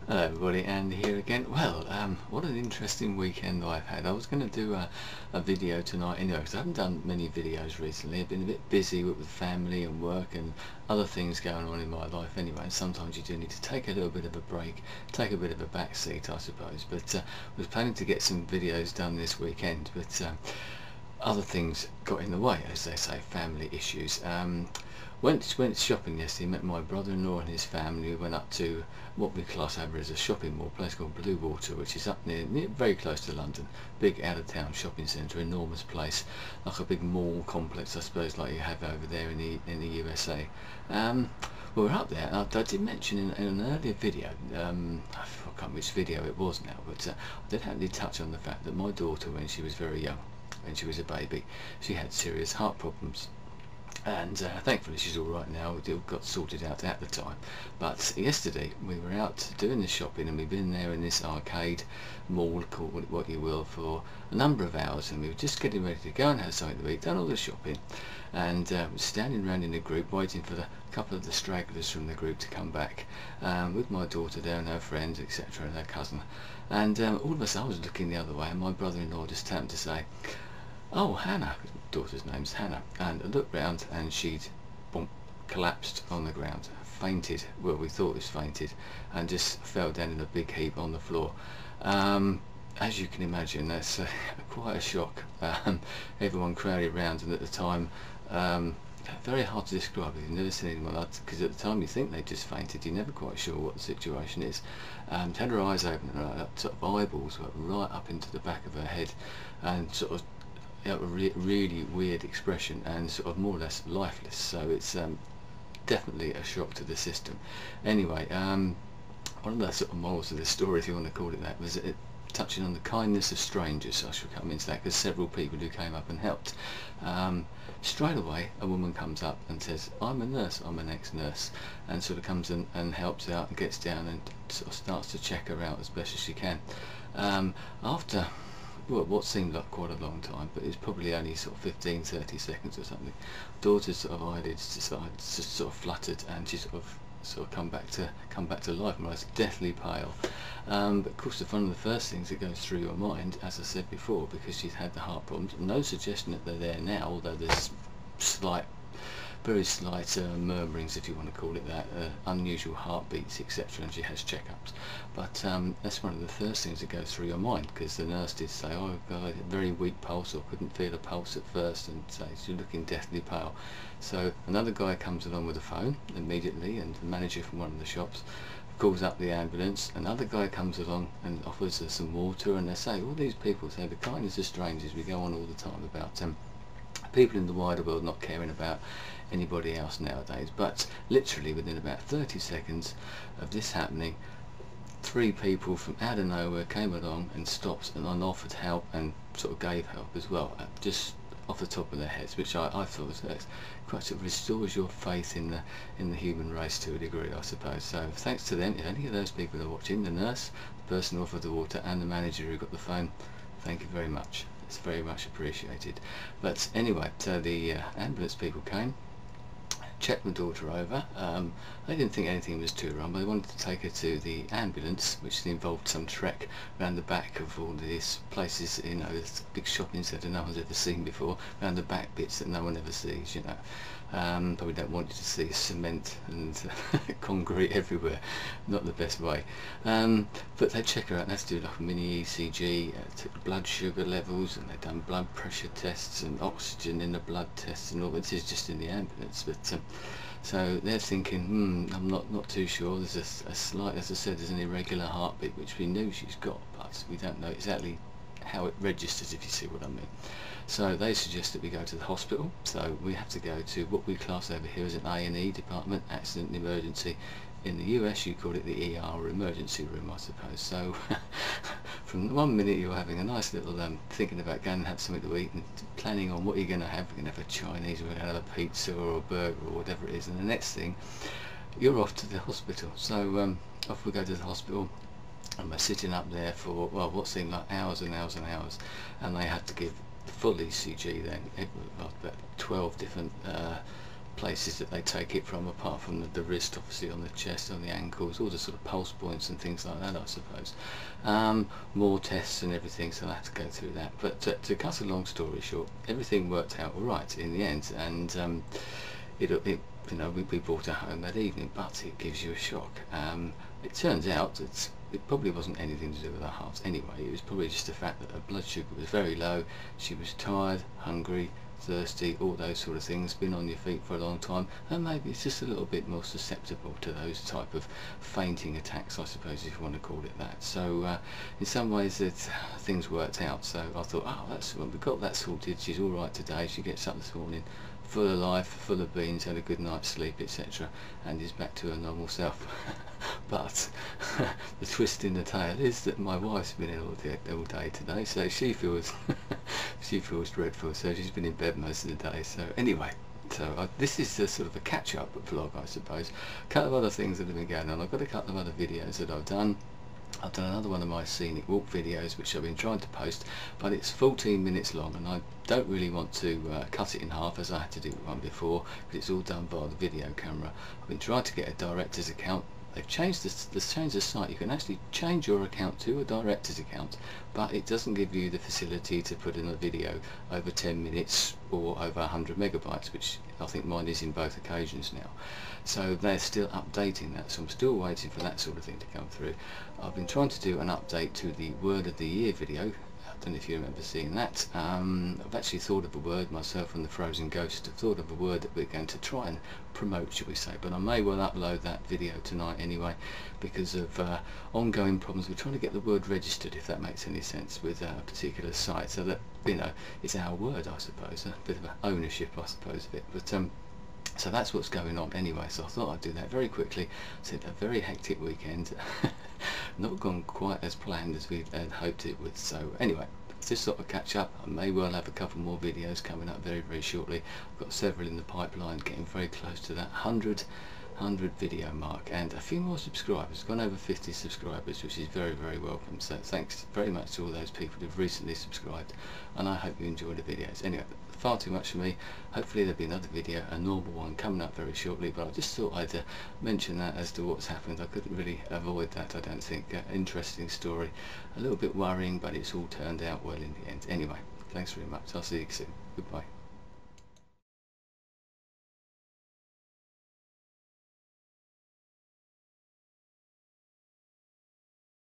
Hello everybody, Andy here again. Well, what an interesting weekend I've had. I was going to do a video tonight anyway, because I haven't done many videos recently. I've been a bit busy with family and work and other things going on in my life anyway, and sometimes you do need to take a little bit of a break, take a bit of a back seat I suppose. But I was planning to get some videos done this weekend, but other things got in the way, as they say, family issues. Went shopping yesterday, met my brother-in-law and his family. We went up to what we class over as a shopping mall, a place called Blue Water, which is up near very close to London. Big out-of-town shopping centre, enormous place, like a big mall complex I suppose, like you have over there in the USA. We were up there, and I did mention in an earlier video, I can't remember which video it was now, but I did actually touch on the fact that my daughter, when she was very young, when she was a baby, she had serious heart problems. And thankfully she's all right now. It got sorted out at the time. But yesterday we were out doing the shopping, and we've been there in this arcade mall, call it what you will, for a number of hours, and we were just getting ready to go and have something to eat, done all the shopping, and standing around in a group waiting for the couple of the stragglers from the group to come back, with my daughter there and her friends, etc., and her cousin. And all of a sudden I was looking the other way, and my brother-in-law just happened to say, "Oh, Hannah," daughter's name's Hannah, and I looked round and she'd collapsed on the ground, fainted, well we thought it was fainted, and just fell down in a big heap on the floor. As you can imagine, that's quite a shock. Everyone crowded round, and at the time, very hard to describe if you've never seen anyone like that, because at the time you think they just fainted, you're never quite sure what the situation is. Had her eyes open, and her sort of eyeballs were right up into the back of her head, and sort of a really weird expression, and sort of more or less lifeless. So it's definitely a shock to the system. Anyway, one of the sort of morals of this story, if you want to call it that, was touching on the kindness of strangers. I shall come into that, because several people who came up and helped. Straight away a woman comes up and says, "I'm a nurse, I'm an ex-nurse," and sort of comes and helps out and gets down and sort of starts to check her out as best as she can. After what seemed like quite a long time, but it's probably only sort of 15-30 seconds or something, daughter's sort of eyelids just sort of fluttered, and she sort of come back to life, and I was deathly pale. But of course one of the first things that goes through your mind, as I said before, because she's had the heart problems, no suggestion that they're there now, although there's very slight murmurings, if you want to call it that, unusual heartbeats, etc., and she has checkups. But that's one of the first things that goes through your mind, because the nurse did say, "Oh God, very weak pulse," or couldn't feel a pulse at first, and say she's looking deathly pale. So another guy comes along with a phone immediately, and the manager from one of the shops calls up the ambulance. Another guy comes along and offers her some water, and they say, all these people say the kindness of strangers. We go on all the time about people in the wider world not caring about anybody else nowadays, but literally within about 30 seconds of this happening, 3 people from out of nowhere came along and stopped and offered help, and sort of gave help as well, just off the top of their heads, which I thought was quite sort of restores your faith in the human race to a degree, I suppose. So thanks to them. If any of those people are watching, the nurse, the person who offered the water, and the manager who got the phone, thank you very much. It's very much appreciated. But anyway, so the ambulance people came, checked my daughter over. They didn't think anything was too wrong, but they wanted to take her to the ambulance, which involved some trek around the back of all these places, you know, this big shopping centre no one's ever seen before, around the back bits that no one ever sees, you know. Probably don't want you to see cement and concrete everywhere, not the best way. But they check her out, and they have to do like a mini ECG, took blood sugar levels, and they've done blood pressure tests and oxygen in the blood tests and all. This is just in the ambulance, but so they're thinking, I'm not too sure. There's a slight, as I said, there's an irregular heartbeat, which we knew she's got, but we don't know exactly how it registers, if you see what I mean. So they suggest that we go to the hospital. So we have to go to what we class over here as an A&E department, accident and emergency. In the US you call it the ER, or emergency room, I suppose. So from one minute you're having a nice little thinking about going and have something to eat and planning on what you're going to have. We're going to have a Chinese, we're going to have a pizza or a burger or whatever it is, and the next thing you're off to the hospital. So off we go to the hospital, and we're sitting up there for, well, what seemed like hours and hours and hours, and they had to give the full ECG then, about 12 different places that they take it from, apart from the wrist, obviously on the chest, on the ankles, all the sort of pulse points and things like that, I suppose. More tests and everything, so I have to go through that. But to cut a long story short, everything worked out all right in the end, and we brought her home that evening. But it gives you a shock. It turns out that it probably wasn't anything to do with her heart anyway. It was probably just the fact that her blood sugar was very low. She was tired, hungry, thirsty, all those sort of things, been on your feet for a long time, and maybe it's just a little bit more susceptible to those type of fainting attacks, I suppose, if you want to call it that. So in some ways things worked out. So I thought, oh, that's when we got that sorted. She's all right today. She gets up this morning full of life, full of beans, had a good night's sleep, etc., and is back to her normal self. But the twist in the tale is that my wife's been in all day today, so she feels she feels dreadful. So she's been in bed most of the day. So anyway, this is a sort of a catch-up vlog, I suppose. A couple of other things that have been going on. I've got a couple of other videos that I've done. I've done another one of my scenic walk videos, which I've been trying to post, but it's 14 minutes long, and I don't really want to cut it in half as I had to do one before, because it's all done via the video camera. I've been trying to get a director's account. They've changed the site. You can actually change your account to a director's account, but it doesn't give you the facility to put in a video over 10 minutes or over 100 megabytes, which I think mine is in both occasions now. So they're still updating that, so I'm still waiting for that sort of thing to come through. I've been trying to do an update to the word of the year video. I don't know if you remember seeing that. I've actually thought of a word, myself and the Frozen Ghost have thought of a word that we're going to try and promote, shall we say, but I may well upload that video tonight anyway, because of ongoing problems. We're trying to get the word registered, if that makes any sense, with a particular site, so that, it's our word, I suppose, a bit of ownership, I suppose, of it. But so that's what's going on anyway, so I thought I'd do that very quickly. It's a very hectic weekend. Not gone quite as planned as we had hoped it would. So anyway, just sort of catch up. I may well have a couple more videos coming up very, very shortly. I've got several in the pipeline, getting very close to that 100 video mark, and a few more subscribers. Gone over 50 subscribers, which is very, very welcome. So thanks very much to all those people who've recently subscribed, and I hope you enjoy the videos. Anyway, far too much for me. Hopefully there'll be another video, a normal one, coming up very shortly, but I just thought I'd mention that as to what's happened. I couldn't really avoid that, I don't think. Interesting story, a little bit worrying, but it's all turned out well in the end. Anyway, thanks very much. I'll see you soon. Goodbye.